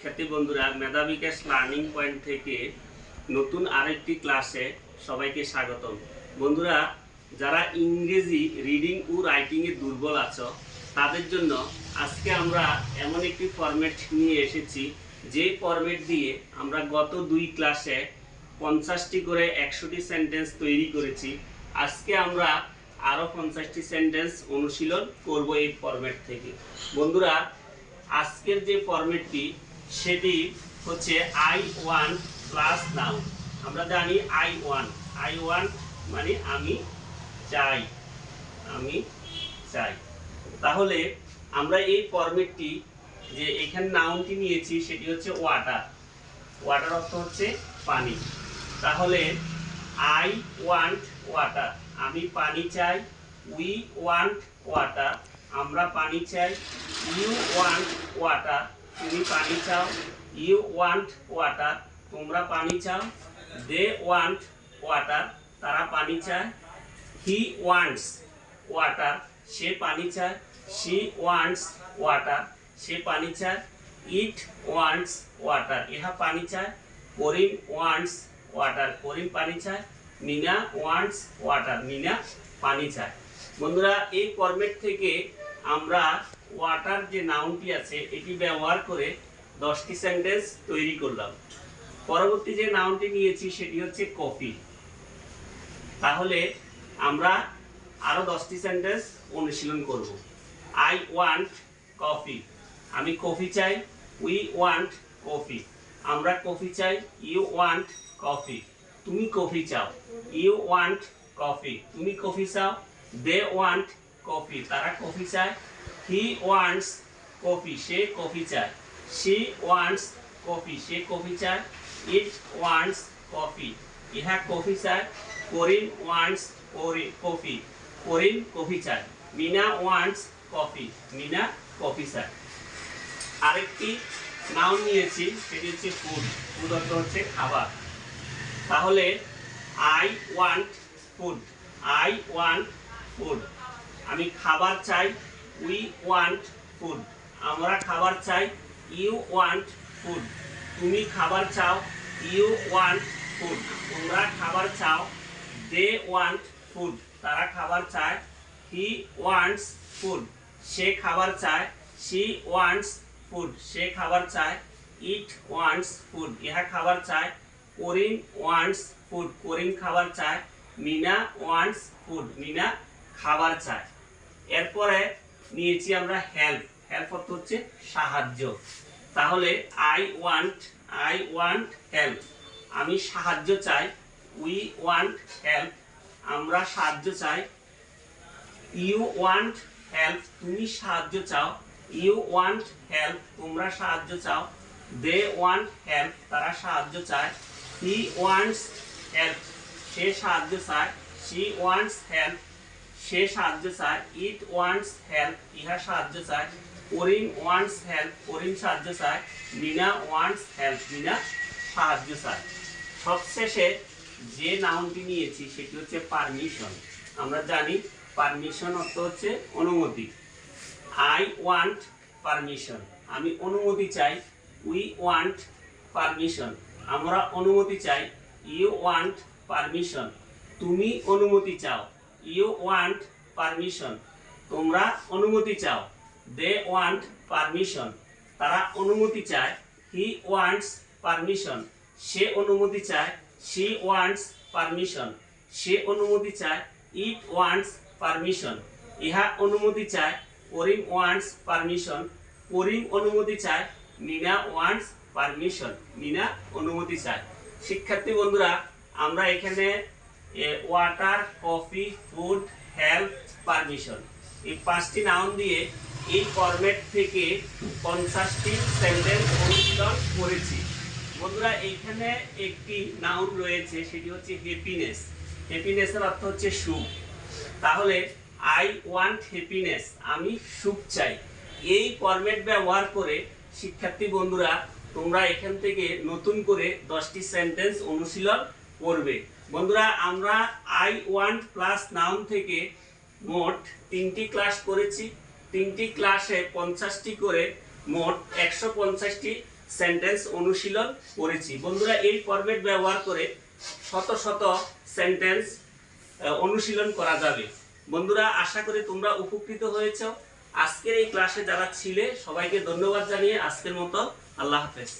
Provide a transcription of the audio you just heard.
শিক্ষার্থী বন্ধুরা, মেধা বিকাশ learning point থেকে নতুন আরেকটি ক্লাসে সবাইকে স্বাগতম। বন্ধুরা, যারা ইংরেজি রিডিং ও রাইটিংয়ে দুর্বল আছো তাদের জন্য আজকে আমরা এমন একটি ফরম্যাট নিয়ে এসেছি, যে ফরম্যাট দিয়ে আমরা গত দুই ক্লাসে 50টি করে 100টি সেন্টেন্স তৈরি করেছি। আজকে আমরা আরও 50টি সেন্টেন্স অনুশীলন করব এই ফরম্যাট থেকে। বন্ধুরা, আজকের যে ফরম্যাটটি সেটি হচ্ছে আই ওয়ান্ট প্লাস নাউন। আমরা জানি আই ওয়ান্ট মানে আমি চাই, আমি চাই। তাহলে আমরা এই ফরম্যাটটি যে এখানে নাউনটি নিয়েছি সেটি হচ্ছে ওয়াটার। ওয়াটার অর্থ হচ্ছে পানি। তাহলে আই ওয়ান্ট ওয়াটার, আমি পানি চাই। উই ওয়ান্ট ওয়াটার, আমরা পানি চাই। ইউ ওয়ান্ট ওয়াটার, তুমি পানি চাও। ইউ ওয়ান্ট ওয়াটার, তোমরা পানি চাও। দে ওয়ান্ট ওয়াটার, তারা পানি চায়। হি ওয়ান্টস ওয়াটার, সে পানি চায়। শি ওয়ান্টস ওয়াটার, সে পানি চায়। ইট ওয়ান্টস ওয়াটার, ইহা পানি চায়। করিম ওয়ান্টস ওয়াটার, করিম পানি চায়। মিনা ওয়ান্টস ওয়াটার, মিনা পানি চায়। বন্ধুরা, এই ফরম্যাট থেকে আমরা ওয়াটার যে নাউনটি আছে এটি ব্যবহার করে 10টি সেন্টেন্স তৈরি করলাম। পরবর্তী যে নাউনটি নিয়েছি সেটি হচ্ছে কফি। তাহলে আমরা আরো 10টি সেন্টেন্স অনুশীলন করব। আই ওয়ান্ট কফি, আমি কফি চাই। উই ওয়ান্ট কফি, আমরা কফি চাই। ইউ ওয়ান্ট কফি, তুমি কফি চাও। ইউ ওয়ান্ট কফি, তুমি কফি চাও। দে ওয়ান্ট কফি, তারা কফি চায়। হি ওয়ান্টস কফি, সে কফি চায়। শি ওয়ান্টস কফি, সে কফি চায়। ইট ওয়ান্টস কফি, ইহা কফি চায়। Karim wants coffee, Karim coffee চায়। Mina wants coffee, Mina coffee চায়। আরেকটি নাউন নিয়েছি সেটি হচ্ছে ফুড। ফুড অর্থ হচ্ছে খাবার। তাহলে I want food, I want food, আমি খাবার চাই। উই ওয়ান্ট ফুড, আমরা খাবার চাই। ইউ ওয়ান্ট ফুড, তুমি খাবার চাও। ইউ ওয়ান্ট ফুড, তোমরা খাবার চাও। দে ওয়ান্ট ফুড, তারা খাবার চায়। হি ওয়ান্টস ফুড, সে খাবার চায়। শি ওয়ান্টস ফুড, সে খাবার চায়। ইট ওয়ান্টস ফুড, ইহা খাবার চায়। করিম ওয়ান্টস ফুড, করিম খাবার চায়। মিনা ওয়ান্টস ফুড, মিনা খাবার চায়। এরপরে নিয়েছি আমরা হেল্প। হেল্প অর্থ হচ্ছে সাহায্য। তাহলে আই ওয়ান্ট হেল্প, আমি সাহায্য চাই। উই ওয়ান্ট হেল্প, আমরা সাহায্য চাই। ইউ ওয়ান্ট হেল্প, তুমি সাহায্য চাও। ইউ ওয়ান্ট হেল্প, তোমরা সাহায্য চাও। দে ওয়ান্ট হেল্প, তারা সাহায্য চায়। হি ওয়ান্টস হেল্প, সে সাহায্য চায়। শি ওয়ান্টস হেল্প, সে সাহায্য চায়। ইট ওয়ান্টস হেল্প, ইহা সাহায্য চায়। করিম ওয়ান্টস হেল্প, করিম সাহায্য চায়। মিনা ওয়ান্টস হেল্প, মিনা সাহায্য চায়। সবশেষে যে নাউনটি নিয়েছি সেটি হচ্ছে পারমিশন। আমরা জানি পারমিশন অর্থ হচ্ছে অনুমতি। আই ওয়ান্ট পারমিশন, আমি অনুমতি চাই। উই ওয়ান্ট পারমিশন, আমরা অনুমতি চাই। ইউ ওয়ান্ট পারমিশন, তুমি অনুমতি চাও। ইউ ওয়ান্ট পারমিশন, তোমরা অনুমতি চাও। দে ওয়ান্ট পারমিশন, তারা অনুমতি চায়। হি ওয়ান্টস পারমিশন, সে অনুমতি চায়। শি ওয়ান্টস পারমিশন, সে অনুমতি চায়। ইট ওয়ান্টস পারমিশন, ইহা অনুমতি চায়। করিম ওয়ান্টস পারমিশন, করিম অনুমতি চায়। মিনা ওয়ান্টস পারমিশন, মিনা অনুমতি চায়। শিক্ষার্থী বন্ধুরা, আমরা এখানে water, coffee, food, help, permission এই 5টি নাউন দিয়ে এই ফরম্যাট থেকে 50টি সেন্টেন্স অনুশীলন করেছি। বন্ধুরা, এইখানে একটি নাউন রয়েছে সেটি হচ্ছে হ্যাপিনেস। হ্যাপিনেসের অর্থ হচ্ছে সুখ। তাহলে আই ওয়ান্ট হ্যাপিনেস, আমি সুখ চাই। এই ফরম্যাট ব্যবহার করে শিক্ষার্থী বন্ধুরা তোমরা এখান থেকে নতুন করে 10টি সেন্টেন্স অনুশীলন করবে। বন্ধুরা, আমরা আই ওয়ান্ট প্লাস নাউন থেকে মোট 3টি ক্লাস করেছি। 3টি ক্লাসে 50টি করে মোট 150টি সেন্টেন্স অনুশীলন করেছি। বন্ধুরা, এই ফরম্যাট ব্যবহার করে শত শত সেন্টেন্স অনুশীলন করা যাবে। বন্ধুরা, আশা করি তোমরা উপকৃত হয়েছো। আজকের এই ক্লাসে যারা ছিলে সবাইকে ধন্যবাদ জানিয়ে আজকের মতো আল্লাহ হাফেজ।